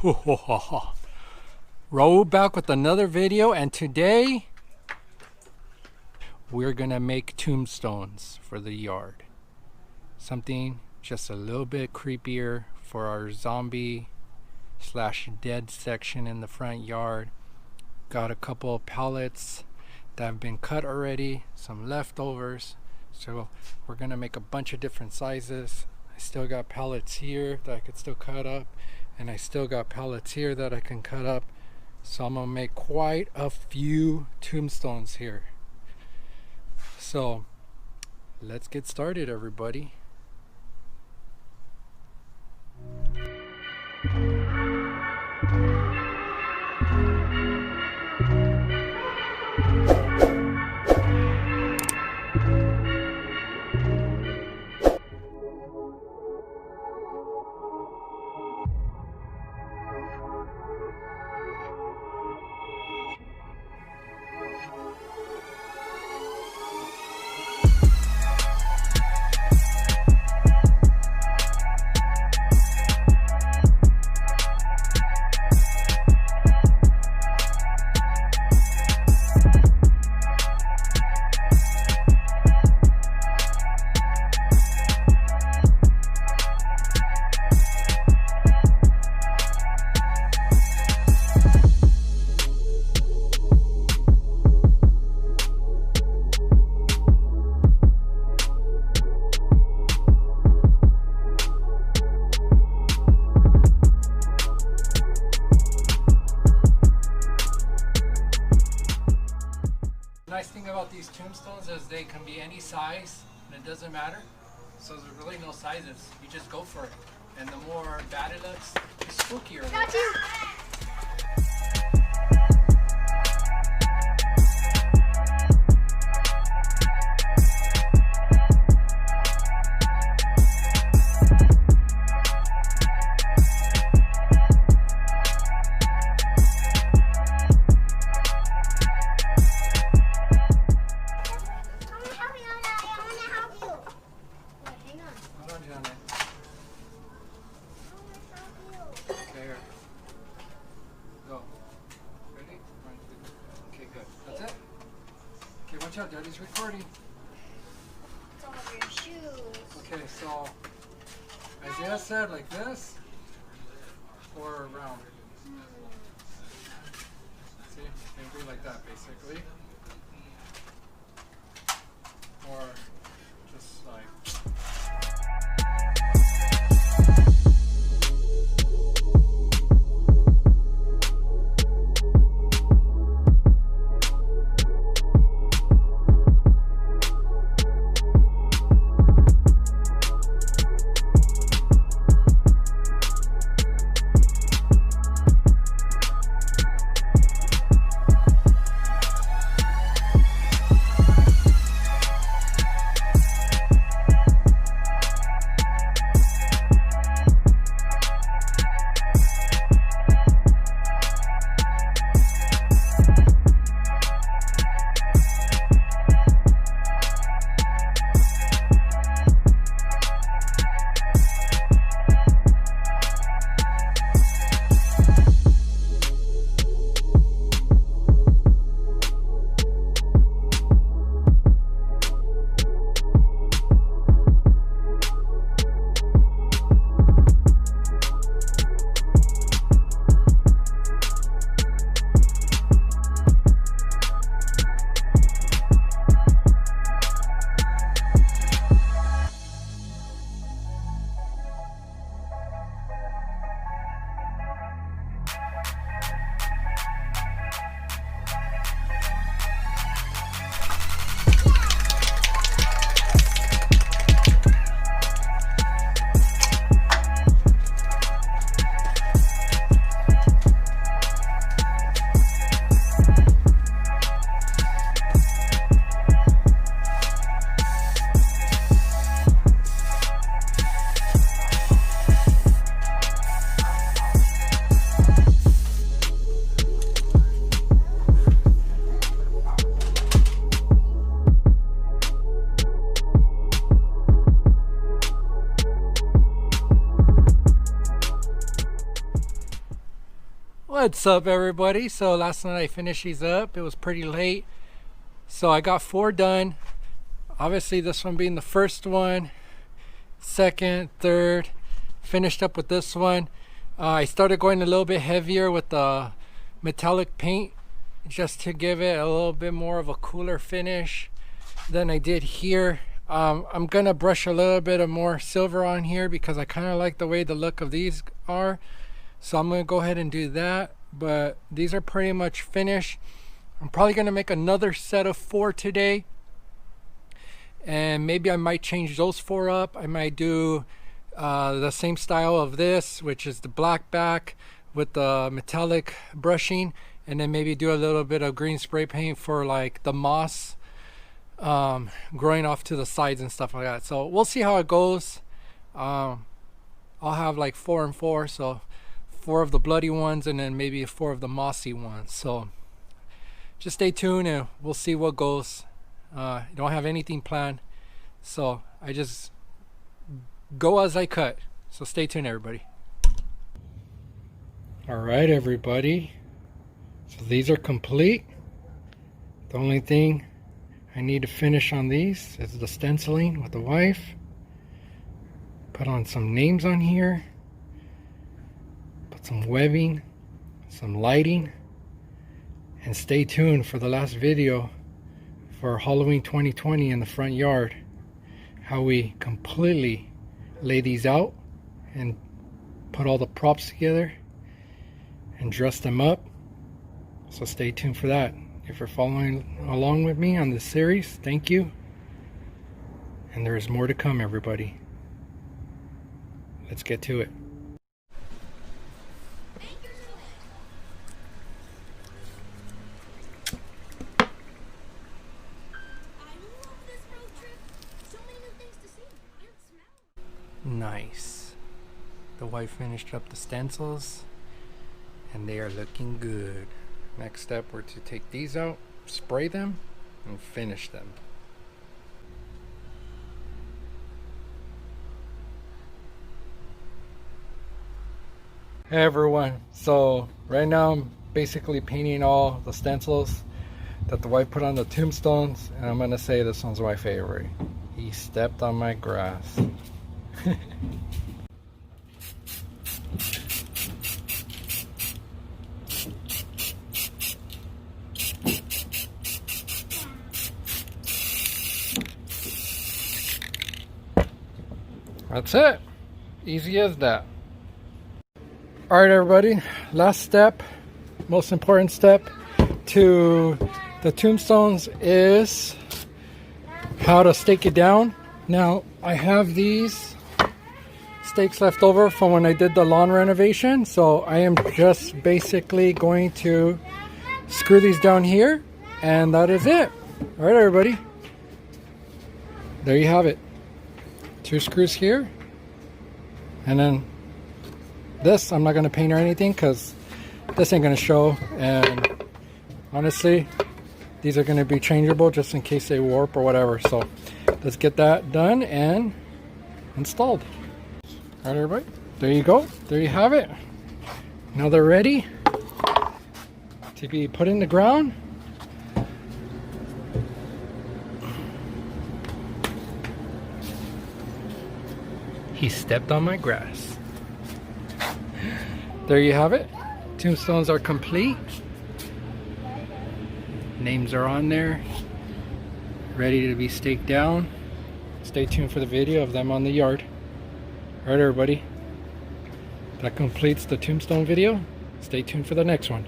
Raul back with another video, and today we're gonna make tombstones for the yard. Something just a little bit creepier for our zombie / dead section in the front yard. Got a couple of pallets that have been cut already, some leftovers, so we're gonna make a bunch of different sizes. I still got pallets here that I could still cut up, and I still got pallets here that I can cut up. So I'm gonna make quite a few tombstones here. So let's get started, everybody. The nice thing about these tombstones is they can be any size and it doesn't matter. So there's really no sizes. You just go for it. And the more bad it looks, the spookier it looks. Watch out, Daddy's recording. It's all over your shoes. Okay, so Isaiah said like this or around. See, you can do like that basically. Or just like. What's up, everybody? So last night I finished these up. It was pretty late, so I got 4 done. Obviously this one being the first one, second, third. Finished up with this one. I started going a little bit heavier with the metallic paint just to give it a little bit more of a cooler finish than I did here. I'm gonna brush a little bit of more silver on here because I kind of like the way the look of these are. So I'm going to go ahead and do that, but these are pretty much finished. I'm probably going to make another set of 4 today, and maybe I might change those 4 up. I might do the same style of this, which is the black back with the metallic brushing, and then maybe do a little bit of green spray paint for like the moss growing off to the sides and stuff like that. So we'll see how it goes. I'll have like 4 and 4, so 4 of the bloody ones and then maybe 4 of the mossy ones. So just stay tuned and we'll see what goes. Don't have anything planned, so I just go as I cut. So stay tuned, everybody. All right, everybody, so these are complete. The only thing I need to finish on these is the stenciling with the wife. Put on some names on here, some webbing, some lighting, and stay tuned for the last video for Halloween 2020 in the front yard, how we completely lay these out and put all the props together and dress them up. So stay tuned for that. If you're following along with me on this series, thank you, and there is more to come, everybody. Let's get to it. Nice. The wife finished up the stencils and they are looking good. Next step, we're to take these out, spray them, and finish them. Hey everyone, so right now I'm basically painting all the stencils that the wife put on the tombstones, and I'm gonna say this one's my favorite. He stepped on my grass. That's it. Easy as that. Alright, everybody, last step, most important step to the tombstones is how to stake it down. Now I have these stakes left over from when I did the lawn renovation, so I am just basically going to screw these down here, and that is it. All right, everybody, there you have it. 2 screws here, and then this I'm not going to paint or anything because this ain't going to show, and honestly these are going to be changeable just in case they warp or whatever. So let's get that done and installed. All right, everybody, there you go. There you have it. Now they're ready to be put in the ground. He stepped on my grass. There you have it. Tombstones are complete. Names are on there, ready to be staked down. Stay tuned for the video of them on the yard. Alright, everybody, that completes the tombstone video. Stay tuned for the next one.